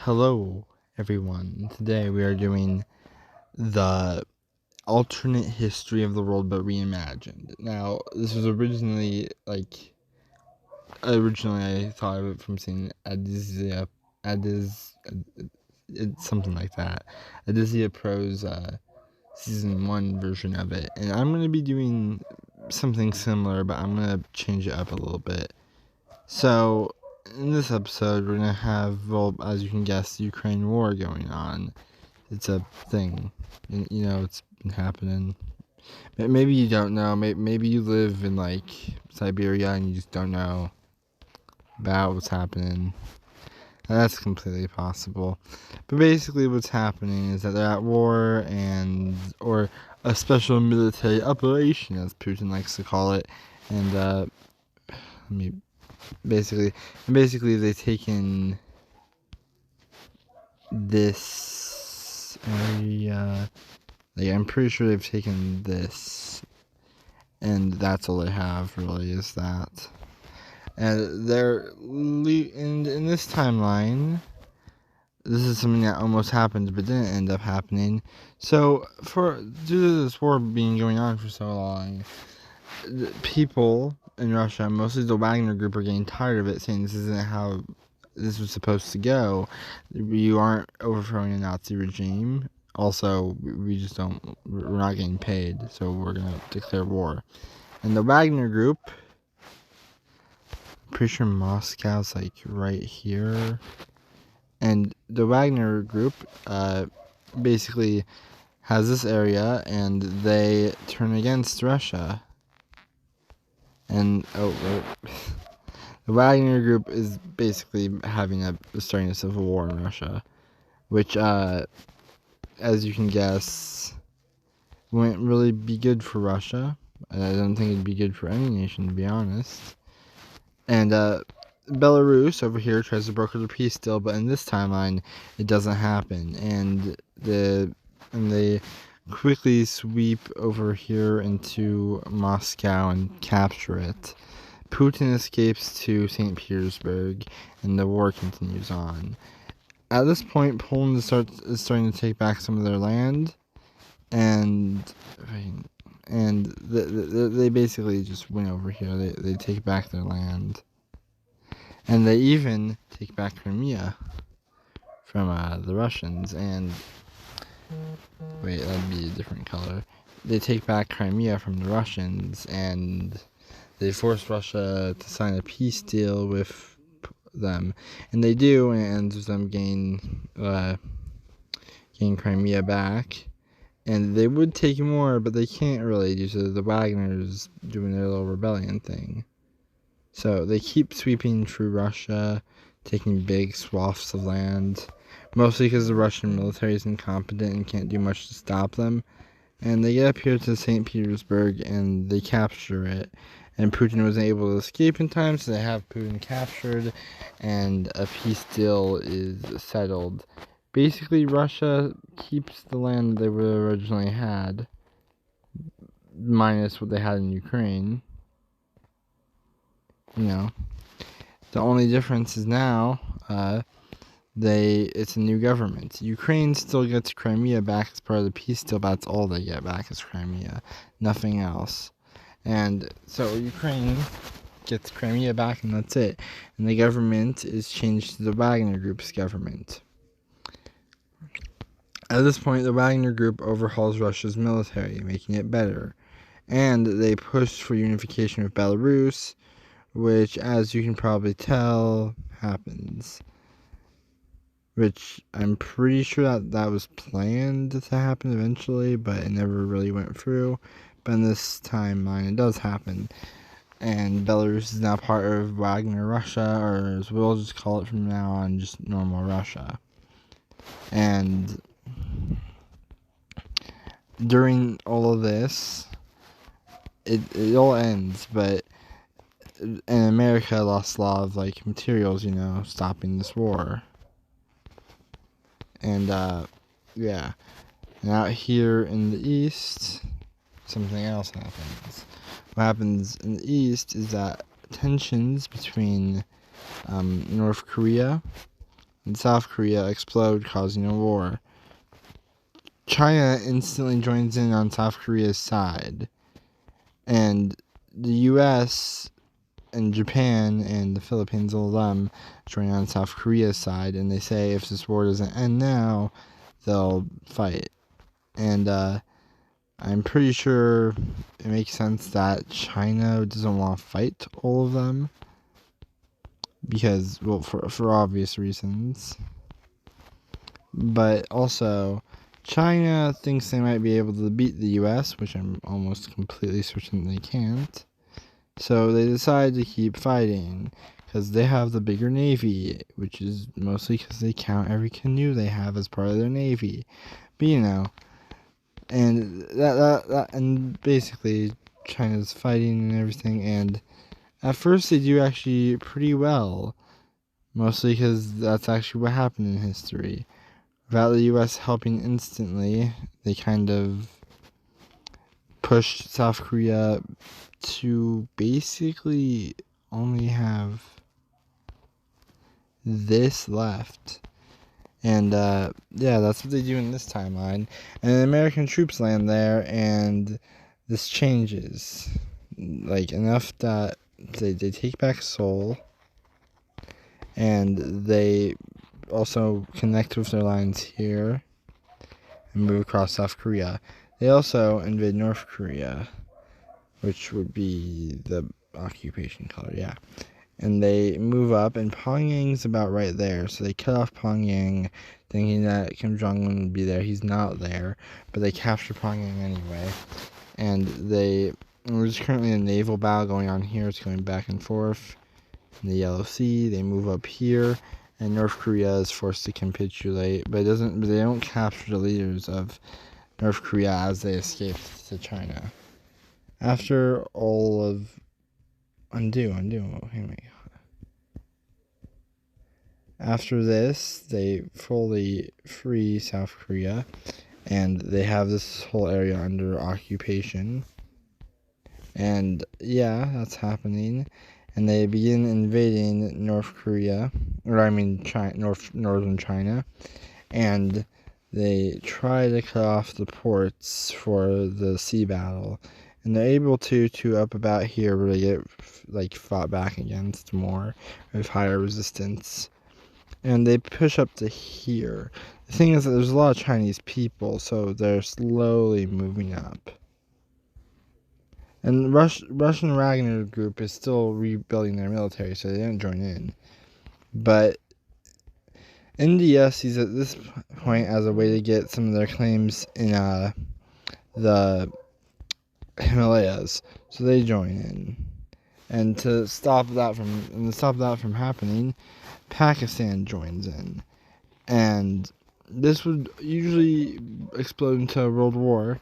Hello, everyone. Today we are doing the alternate history of the world, but reimagined. Now, this was originally I thought of it from seeing it's something like that. Adizia Pro's season 1 version of it, and I'm gonna be doing something similar, but I'm gonna change it up a little bit. So, in this episode, we're gonna have, well, as you can guess, the Ukraine war going on. It's a thing. It's been happening. Maybe you don't know. Maybe you live in, Siberia and you just don't know about what's happening. That's completely possible. But basically what's happening is that they're at war or a special military operation, as Putin likes to call it. And, basically they've taken this area. I'm pretty sure they've taken this, and that's all they have really is that. And in this timeline, this is something that almost happened but didn't end up happening. So due to this war being going on for so long, people in Russia, mostly the Wagner group, are getting tired of it, saying this isn't how this was supposed to go. You aren't overthrowing a Nazi regime. Also, we're not getting paid, so we're gonna declare war. And the Wagner group, I'm pretty sure Moscow's right here. And the Wagner group basically has this area, and they turn against Russia. And the Wagner group is basically starting a civil war in Russia, which, as you can guess, wouldn't really be good for Russia. I don't think it'd be good for any nation, to be honest. And Belarus over here tries to broker the peace deal, but in this timeline, it doesn't happen. And they quickly sweep over here into Moscow and capture it. Putin escapes to St. Petersburg, and the war continues on. At this point, Poland is starting to take back some of their land, and they basically just win over here. They take back their land, and they even take back Crimea from the Russians. And wait, that'd be a different color. They take back Crimea from the Russians, and they force Russia to sign a peace deal with them, and they do, and it ends with them gain Crimea back. And they would take more, but they can't really due to the Wagners doing their little rebellion thing. So they keep sweeping through Russia, taking big swaths of land, mostly because the Russian military is incompetent and can't do much to stop them. And they get up here to St. Petersburg, and they capture it. And Putin wasn't able to escape in time, so they have Putin captured, and a peace deal is settled. Basically, Russia keeps the land they would originally had, minus what they had in Ukraine. The only difference is now, it's a new government. Ukraine still gets Crimea back as part of the peace deal, but that's all they get back is Crimea, nothing else. And so Ukraine gets Crimea back, and that's it. And the government is changed to the Wagner Group's government. At this point, the Wagner Group overhauls Russia's military, making it better. And they push for unification with Belarus, which, as you can probably tell, happens. Which I'm pretty sure that was planned to happen eventually, but it never really went through. But in this timeline, it does happen. And Belarus is now part of Wagner Russia, or as we'll just call it from now on, just normal Russia. And during all of this, it all ends, but in America lost a lot of materials, stopping this war. And yeah. And out here in the east, something else happens. What happens in the east is that tensions between North Korea and South Korea explode, causing a war. China instantly joins in on South Korea's side, and the U.S. and Japan and the Philippines, all of them, join on South Korea's side, and they say if this war doesn't end now, they'll fight. And I'm pretty sure it makes sense that China doesn't want to fight all of them, because, well, for obvious reasons. But also, China thinks they might be able to beat the U.S., which I'm almost completely certain they can't. So they decide to keep fighting, because they have the bigger navy, which is mostly because they count every canoe they have as part of their navy. But you know, and and basically China's fighting and everything, and at first they do actually pretty well, mostly because that's actually what happened in history. Without the U.S. helping instantly, they kind of pushed South Korea to basically only have this left. And yeah, that's what they do in this timeline. And then American troops land there, and this changes. Like, enough that they take back Seoul, and they also connect with their lines here and move across South Korea. They also invade North Korea, which would be the occupation color, yeah. And they move up, and Pyongyang's about right there, so they cut off Pyongyang, thinking that Kim Jong-un would be there. He's not there, but they capture Pyongyang anyway. And there's currently a naval battle going on here. It's going back and forth in the Yellow Sea. They move up here, and North Korea is forced to capitulate, but they don't capture the leaders of North Korea as they escape to China. After all of undo. After this, they fully free South Korea, and they have this whole area under occupation. And yeah, that's happening. And they begin invading North Korea, northern China, and they try to cut off the ports for the sea battle. And they're able to up about here, where they get fought back against more with higher resistance. And they push up to here. The thing is that there's a lot of Chinese people, so they're slowly moving up. And Russian Wagner group is still rebuilding their military, so they didn't join in. But India sees at this point as a way to get some of their claims in the Himalayas, so they join in. And to stop that from happening, Pakistan joins in. And this would usually explode into a world war,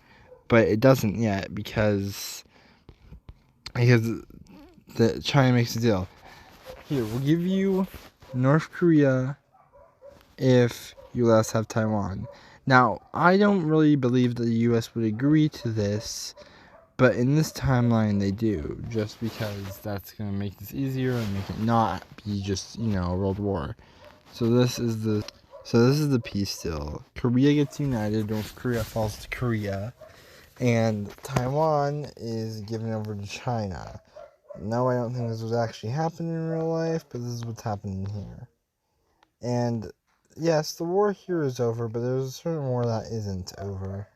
but it doesn't yet, because China makes a deal. Here, we'll give you North Korea if you let us have Taiwan. Now, I don't really believe that the U.S. would agree to this, but in this timeline they do, just because that's going to make this easier and make it not be just, a world war. So this is the peace deal. Korea gets united, North Korea falls to Korea, and Taiwan is given over to China. No, I don't think this was actually happening in real life, but this is what's happening here. And yes, the war here is over, but there's a certain war that isn't over.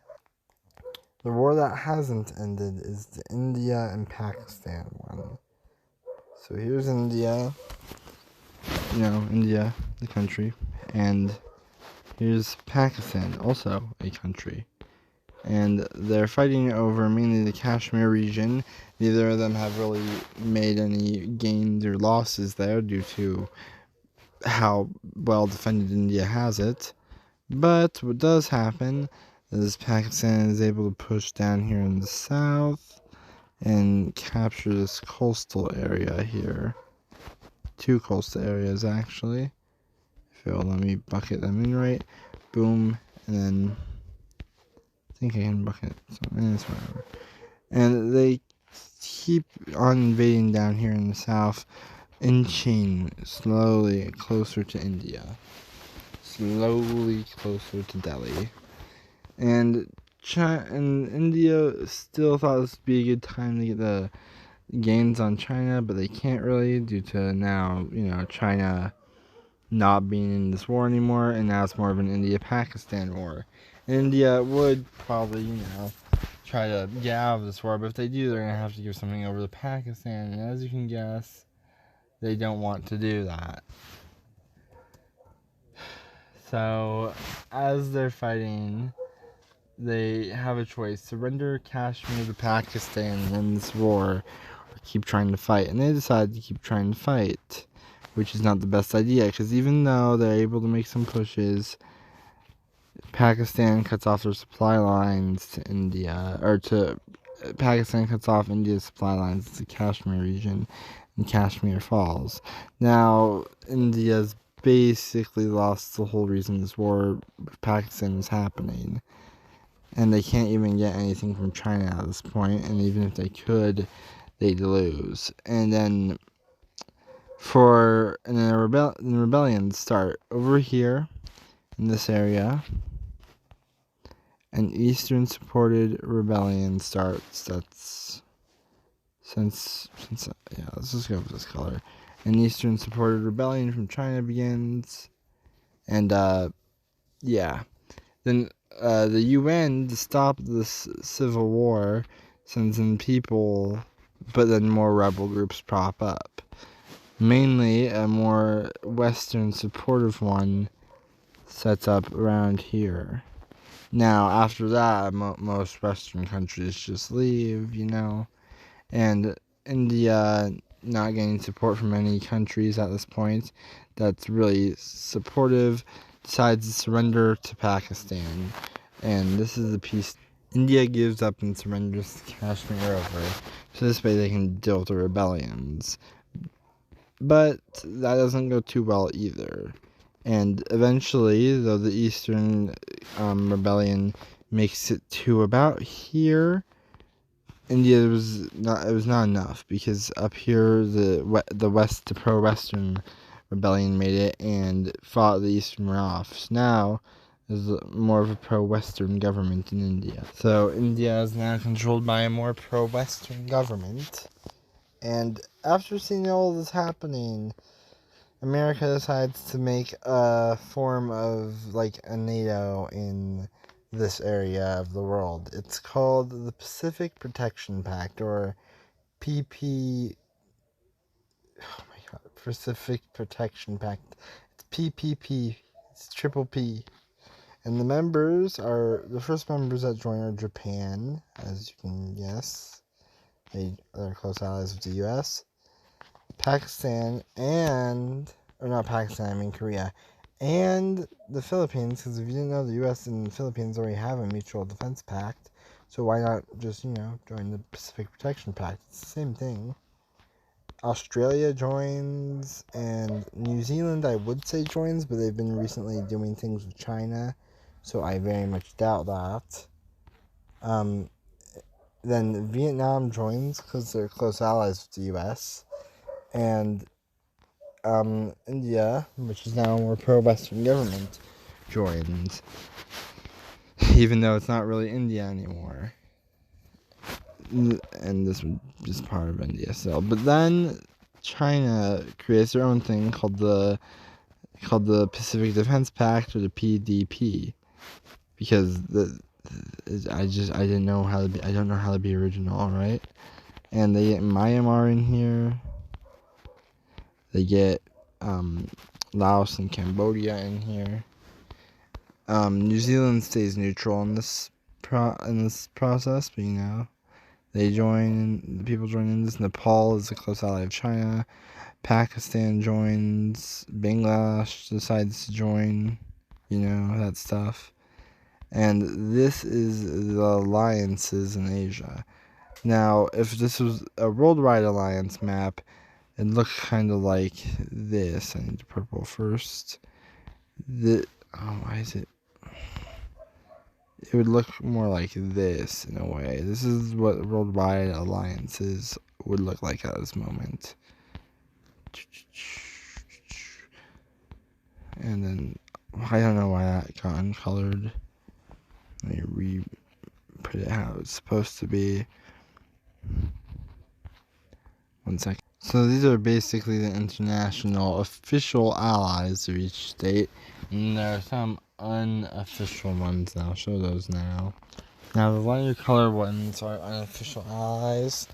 The war that hasn't ended is the India and Pakistan one. So here's India, India, the country, and here's Pakistan, also a country. And they're fighting over mainly the Kashmir region. Neither of them have really made any gains or losses there due to how well defended India has it. But what does happen is Pakistan is able to push down here in the south and capture this coastal area here. 2 coastal areas, actually. If it'll let me bucket them in right. Boom. And then I think I can bucket something. It's whatever. And they keep on invading down here in the south, inching slowly closer to India. slowly closer to Delhi. And China and India still thought this would be a good time to get the gains on China, but they can't really due to now, China not being in this war anymore, and now it's more of an India-Pakistan war. And India would probably, try to get out of this war, but if they do, they're going to have to give something over to Pakistan, and as you can guess, they don't want to do that. So, as they're fighting, they have a choice: surrender Kashmir to Pakistan in this war, or keep trying to fight. And they decide to keep trying to fight, which is not the best idea, because even though they're able to make some pushes, Pakistan cuts off their supply lines to India, Pakistan cuts off India's supply lines to the Kashmir region, and Kashmir falls. Now, India's basically lost the whole reason this war with Pakistan is happening. And they can't even get anything from China at this point, and even if they could, they'd lose. And then the rebellions start over here in this area. An Eastern supported rebellion starts. That's let's just go with this color. An Eastern supported rebellion from China begins, and then the UN, to stop this civil war, sends in people, but then more rebel groups prop up. Mainly a more Western supportive one sets up around here. Now, after that, most Western countries just leave, and India, not getting support from any countries at this point that's really supportive, decides to surrender to Pakistan. And this is the peace. India gives up and surrenders Kashmir over, so this way they can deal with the rebellions. But that doesn't go too well either. And eventually, though the Eastern rebellion makes it to about here, India was not enough, because up here the pro-Western rebellion made it and fought the Eastern off. So now there's more of a pro-Western government in India. So India is now controlled by a more pro-Western government. And after seeing all this happening, America decides to make a form of like a NATO in this area of the world. It's called the Pacific Protection Pact, or PP. Oh my God, Pacific Protection Pact. It's PPP. It's triple P. And the first members that join are Japan, as you can guess. They're close allies of the U.S., Pakistan, Korea, and the Philippines, because if you didn't know, the U.S. and the Philippines already have a mutual defense pact, so why not just, join the Pacific Protection Pact? It's the same thing. Australia joins, and New Zealand, I would say joins, but they've been recently doing things with China, so I very much doubt that. Then Vietnam joins, because they're close allies with the U.S., and India, which is now a more pro-Western government, joins, even though it's not really India anymore. And this was just part of India still. But then China creates their own thing called the Pacific Defense Pact, or the PDP, because I don't know how to be original, right? And they get Myanmar in here. They get Laos and Cambodia in here. New Zealand stays neutral in this process, but the people join in this. Nepal is a close ally of China. Pakistan joins. Bangladesh decides to join. That stuff. And this is the alliances in Asia. Now, if this was a worldwide alliance map, it looks kind of like this. I need the purple first. Why is it? It would look more like this in a way. This is what worldwide alliances would look like at this moment. And then I don't know why that got uncolored. Let me re-put it how it's supposed to be. 1 second. So these are basically the international official allies of each state, and there are some unofficial ones, and I'll show those now. Now the lighter color ones are unofficial allies,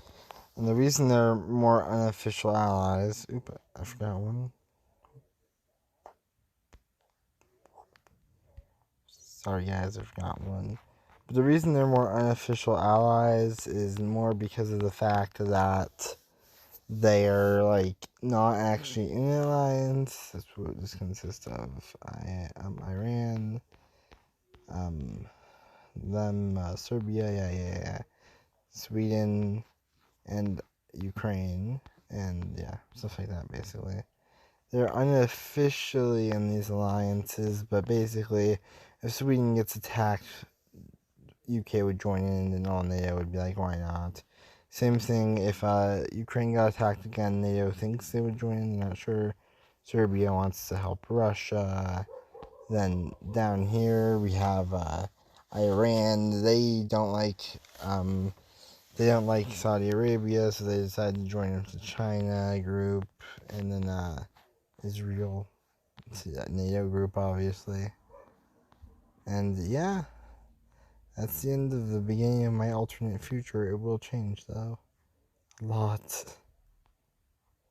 and the reason they're more unofficial allies... Oop, I forgot one. Sorry guys, I forgot one. But the reason they're more unofficial allies is more because of the fact that they're like not actually in an alliance. That's what this consists of. Iran, Serbia, yeah, Sweden, and Ukraine, and yeah, stuff like that. Basically, they're unofficially in these alliances, but basically, if Sweden gets attacked, UK would join in, and all NATO would be like, why not? Same thing if Ukraine got attacked again, NATO thinks they would join in. They're not sure. Serbia wants to help Russia. Then down here we have Iran. They don't like Saudi Arabia, so they decided to join into China group, and then Israel, that NATO group, obviously. And yeah. That's the end of the beginning of my alternate future. It will change, though. A lot.